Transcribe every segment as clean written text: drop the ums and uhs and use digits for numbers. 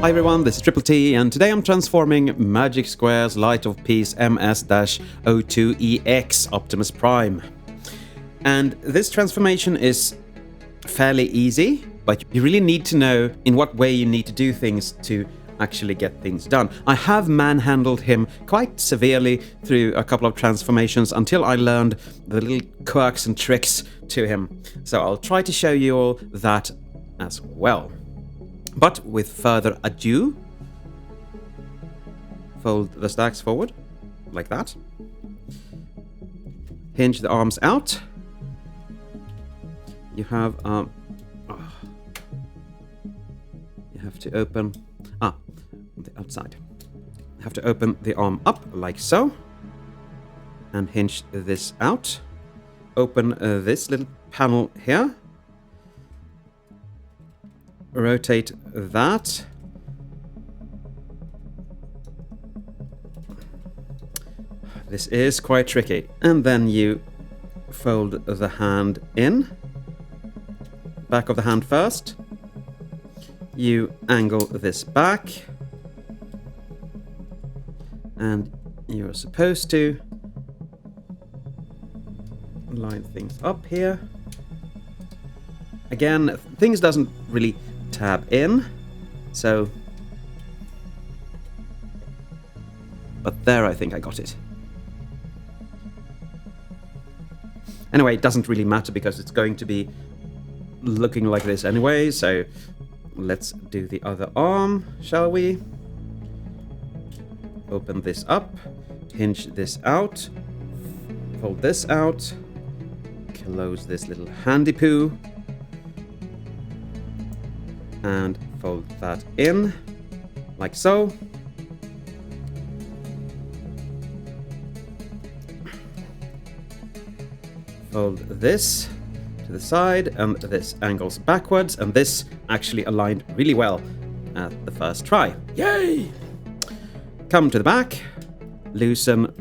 Hi everyone, this is Triple T, and today I'm transforming Magic Square's Light of Peace MS-02EX Optimus Prime. And this transformation is fairly easy, but you really need to know in what way you need to do things to actually get things done. I have manhandled him quite severely through a couple of transformations until I learned the little quirks and tricks to him. So I'll try to show you all that as well. But with further ado, fold the stacks forward, like that. Hinge the arms out. You have you have to open on the outside. You have to open the arm up like so, and hinge this out. Open this little panel here. Rotate that. This is quite tricky. And then you fold the hand in. Back of the hand first. You angle this back. And you're supposed to line things up here. Again, things doesn't really tab in, so, but there I think I got it. Anyway, it doesn't really matter because it's going to be looking like this anyway, so let's do the other arm, shall we? Open this up, hinge this out, fold this out, close this little handy poo, and fold that in, like so. Fold this to the side, and this angles backwards, and this actually aligned really well at the first try. Yay! Come to the back, loosen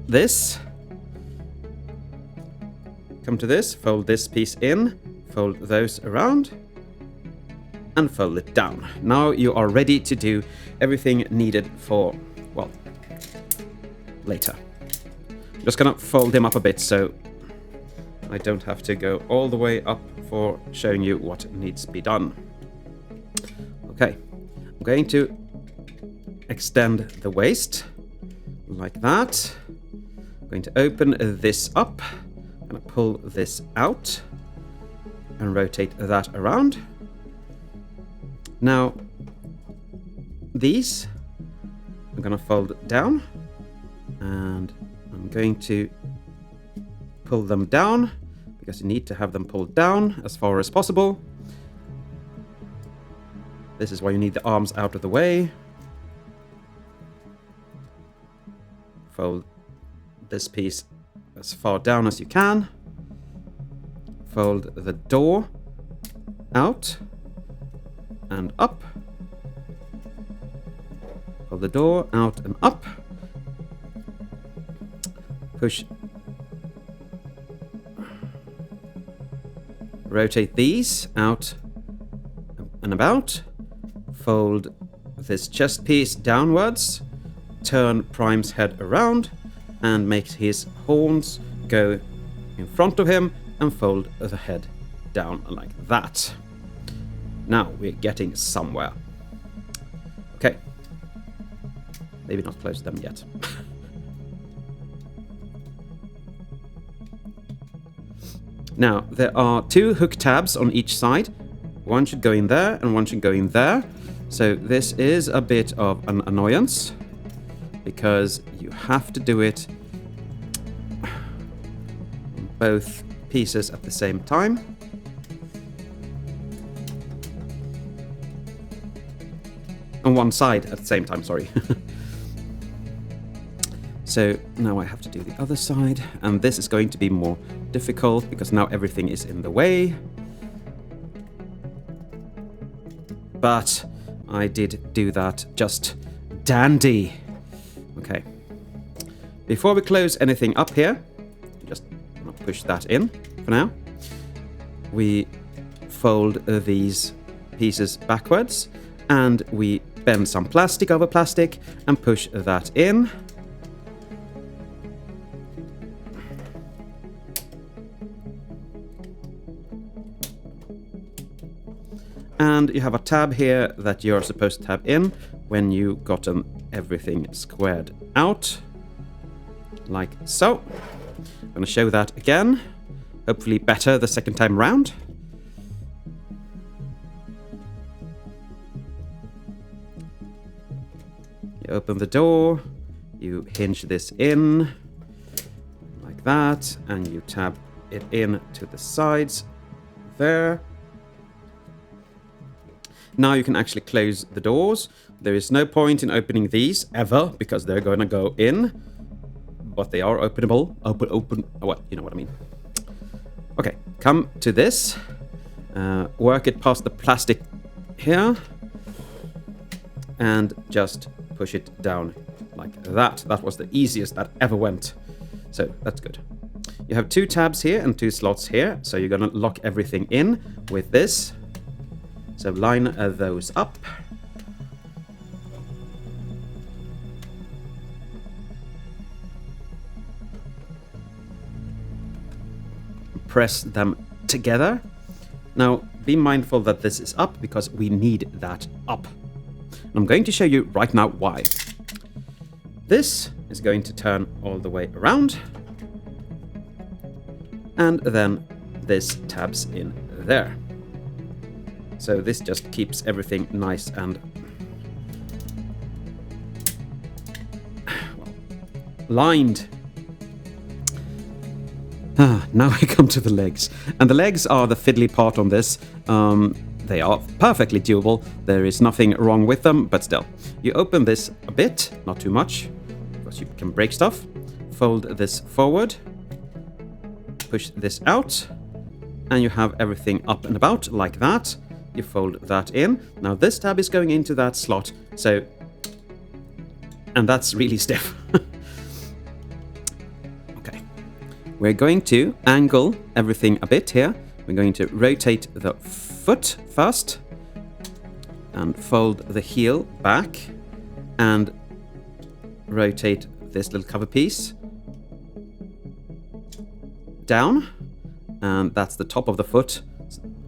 this. Come to this, fold this piece in, fold those around, and fold it down. Now you are ready to do everything needed for, well, later. I'm just gonna fold him up a bit so I don't have to go all the way up for showing you what needs to be done. Okay, I'm going to extend the waist like that. I'm going to open this up, I'm gonna pull this out and rotate that around. Now, these I'm gonna fold down, and I'm going to pull them down because you need to have them pulled down as far as possible. This is why you need the arms out of the way. Fold this piece as far down as you can. Fold the door out and up. Fold the door out and up. Push. Rotate these out and about. Fold this chest piece downwards. Turn Prime's head around and make his horns go in front of him, and fold the head down like that. Now we're getting somewhere. Okay. Maybe not close them yet. Now, there are two hook tabs on each side. One should go in there and one should go in there. So this is a bit of an annoyance because you have to do it on both pieces at the same time. On one side at the same time, sorry. So now I have to do the other side, and this is going to be more difficult because now everything is in the way. But I did do that just dandy. Okay. Before we close anything up here, just push that in for now. We fold these pieces backwards and we bend some plastic over plastic and push that in. And you have a tab here that you're supposed to tab in when you gotten everything squared out, like so. I'm going to show that again, hopefully better the second time round. You open the door, you hinge this in, like that, and you tab it in to the sides there. Now you can actually close the doors. There is no point in opening these ever because they're going to go in, but they are openable. Open. What? You know what I mean. Okay, come to this. Work it past the plastic here, and just push it down like that. That was the easiest that ever went. So that's good. You have 2 tabs here and 2 slots here. So you're going to lock everything in with this. So line those up. Press them together. Now, be mindful that this is up because we need that up. I'm going to show you right now why. This is going to turn all the way around. And then this tabs in there. So this just keeps everything nice and lined. Now we come to the legs. And the legs are the fiddly part on this. They are perfectly doable. There is nothing wrong with them, but still. You open this a bit, not too much, because you can break stuff. Fold this forward. Push this out. And you have everything up and about like that. You fold that in. Now this tab is going into that slot, so... And that's really stiff. Okay. We're going to angle everything a bit here. We're going to rotate the foot first. And fold the heel back. And rotate this little cover piece down. And that's the top of the foot,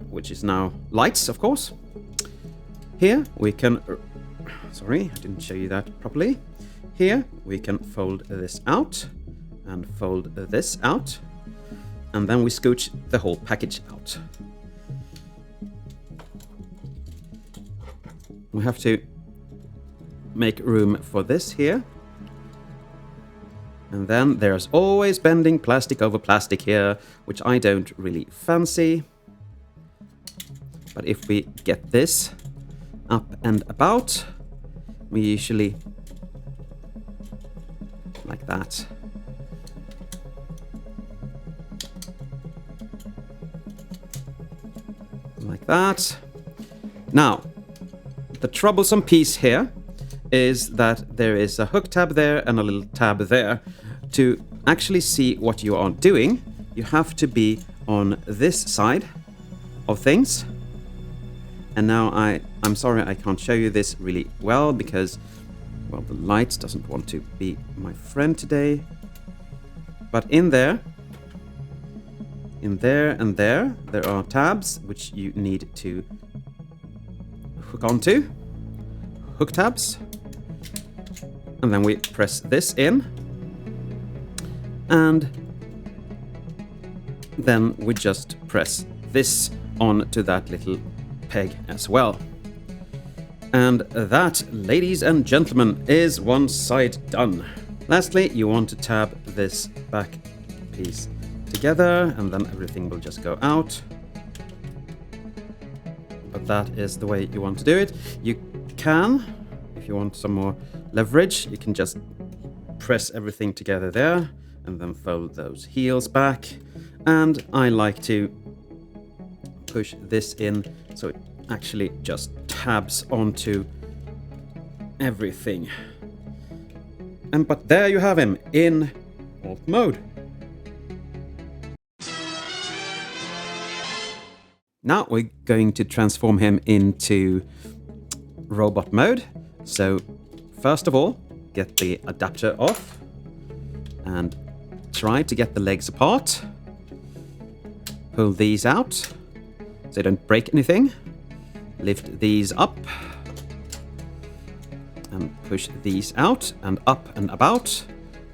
which is now lights, of course. Here we can... Sorry, I didn't show you that properly. Here we can fold this out and fold this out. And then we scooch the whole package out. We have to make room for this here. And then there's always bending plastic over plastic here, which I don't really fancy. But if we get this up and about, we usually like that. Like that. Now, the troublesome piece here is that there is a hook tab there and a little tab there. To actually see what you are doing, you have to be on this side of things. And now I'm sorry I can't show you this really well because, well, the light doesn't want to be my friend today. But in there, and there are tabs which you need to hook onto. Hook tabs. And then we press this in. And then we just press this onto that little peg as well. And that, ladies and gentlemen, is one side done. Lastly, you want to tab this back piece together, and then everything will just go out. But that is the way you want to do it. You can, if you want some more leverage, you can just press everything together there, and then fold those heels back. And I like to push this in so it actually just tabs onto everything. But there you have him in alt mode. Now we're going to transform him into robot mode. So first of all, get the adapter off and try to get the legs apart. Pull these out so they don't break anything. Lift these up and push these out and up and about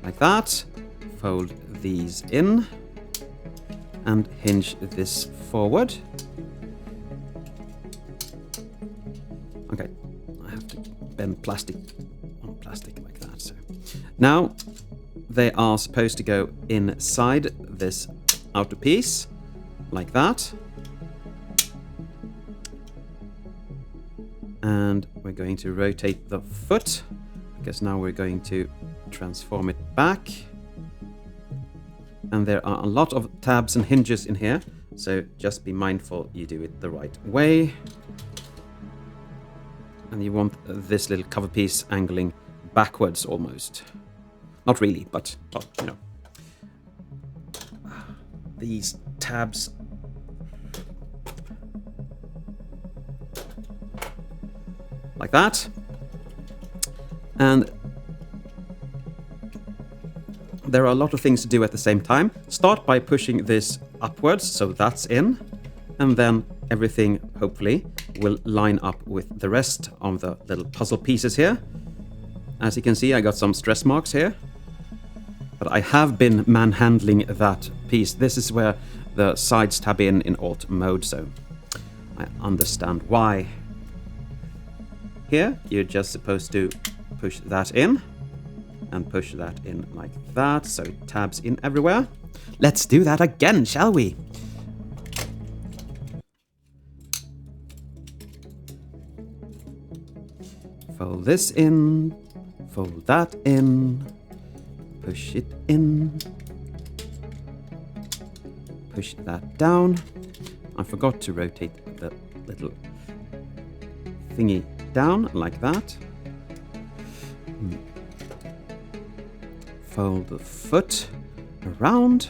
like that. Fold these in and hinge this forward. Okay, I have to bend plastic on plastic like that. So now they are supposed to go inside this outer piece like that. And we're going to rotate the foot because now we're going to transform it back. And there are a lot of tabs and hinges in here, so just be mindful you do it the right way. And you want this little cover piece angling backwards almost. Not really, but, well, you know. These tabs. Like that. And there are a lot of things to do at the same time. Start by pushing this upwards, so that's in. And then everything, hopefully, will line up with the rest of the little puzzle pieces here. As you can see, I got some stress marks here. But I have been manhandling that piece. This is where the sides tab in alt mode, so I understand why. Here, you're just supposed to push that in. And push that in like that, so it tabs in everywhere. Let's do that again, shall we? Fold this in, fold that in, push it in, push that down. I forgot to rotate the little thingy down like that. Fold the foot around.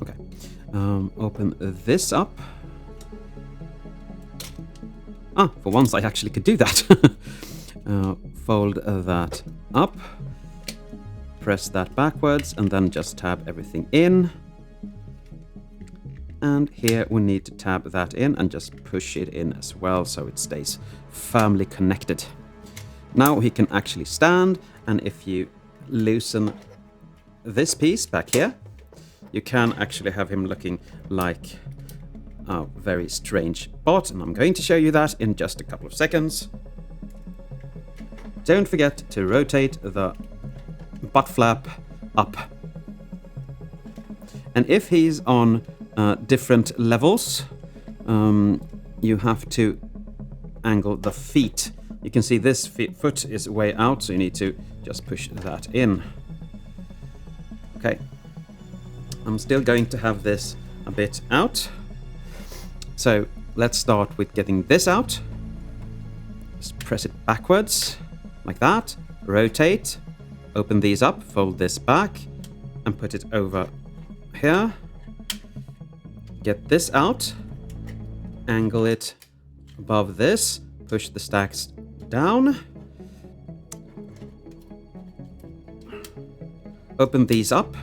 Okay. Open this up. Ah, for once I actually could do that. Fold that up. Press that backwards and then just tab everything in. And here we need to tab that in and just push it in as well so it stays firmly connected. Now he can actually stand, and if you loosen this piece back here, you can actually have him looking like a very strange bot, and I'm going to show you that in just a couple of seconds. Don't forget to rotate the butt flap up. And if he's on different levels, you have to angle the feet. You can see this foot is way out, so you need to just push that in. Okay. I'm still going to have this a bit out. So let's start with getting this out. Just press it backwards, like that. Rotate. Open these up, fold this back, and put it over here. Get this out, angle it above this, push the stacks down. Open these up,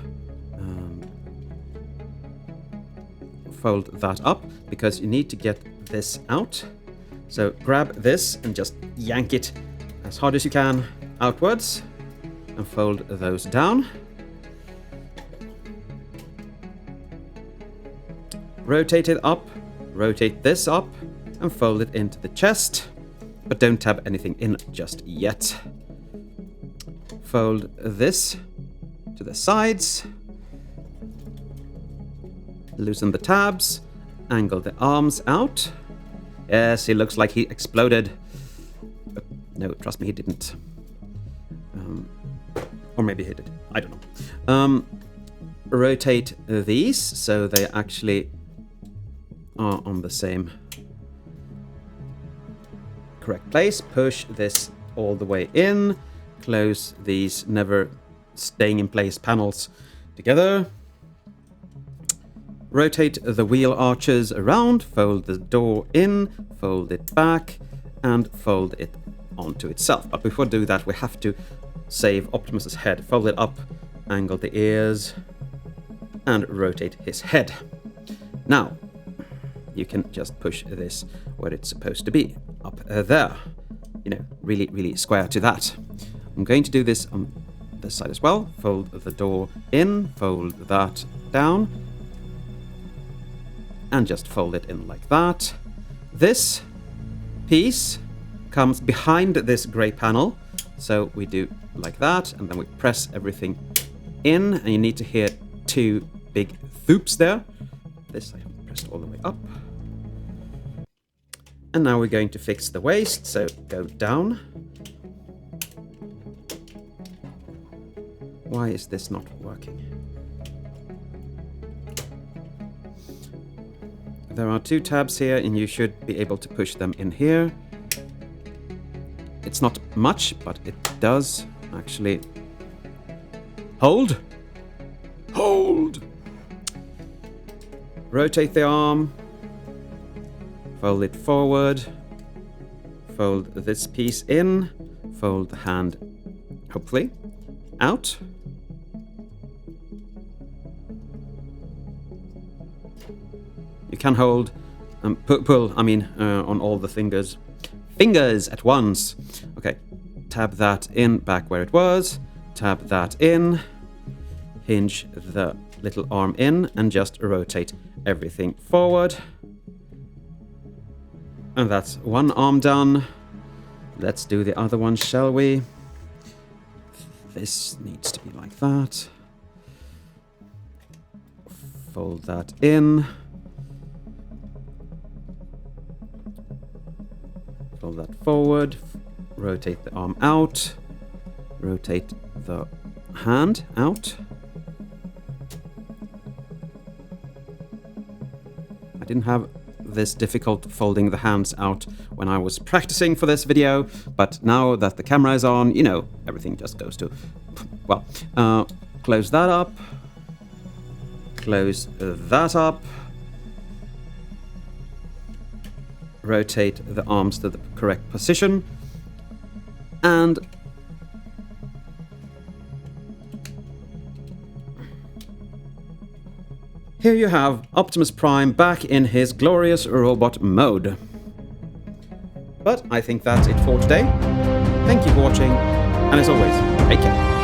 fold that up, because you need to get this out. So grab this and just yank it as hard as you can outwards. And fold those down. Rotate it up, rotate this up, and fold it into the chest. But don't tab anything in just yet. Fold this to the sides. Loosen the tabs, angle the arms out. Yes, he looks like he exploded. But no, trust me, he didn't. Or maybe he did. I don't know. Rotate these so they actually are on the same correct place. Push this all the way in. Close these never staying in place panels together. Rotate the wheel arches around, fold the door in, fold it back, and fold it onto itself. But before we do that, we have to save Optimus's head. Fold it up, angle the ears, and rotate his head. Now, you can just push this where it's supposed to be, up there. You know, really, really square to that. I'm going to do this on this side as well. Fold the door in, fold that down, and just fold it in like that. This piece comes behind this gray panel, so we do like that, and then we press everything in, and you need to hear two big thoops there. This I have pressed all the way up. And now we're going to fix the waist, so go down. Why is this not working? There are two tabs here, and you should be able to push them in here. It's not much, but it does actually. Hold! Hold! Rotate the arm. Fold it forward. Fold this piece in. Fold the hand, hopefully, out. You can hold and pull, on all the fingers. Fingers at once. Okay, tab that in back where it was. Tab that in. Hinge the little arm in and just rotate everything forward. And that's one arm done. Let's do the other one, shall we? This needs to be like that. Fold that in. Fold that forward. Rotate the arm out. Rotate the hand out. I didn't have this difficult folding the hands out when I was practicing for this video, but now that the camera is on, you know, everything just goes to, well, close that up, close that up, rotate the arms to the correct position, and here you have Optimus Prime back in his glorious robot mode. But I think that's it for today. Thank you for watching, and as always, take care.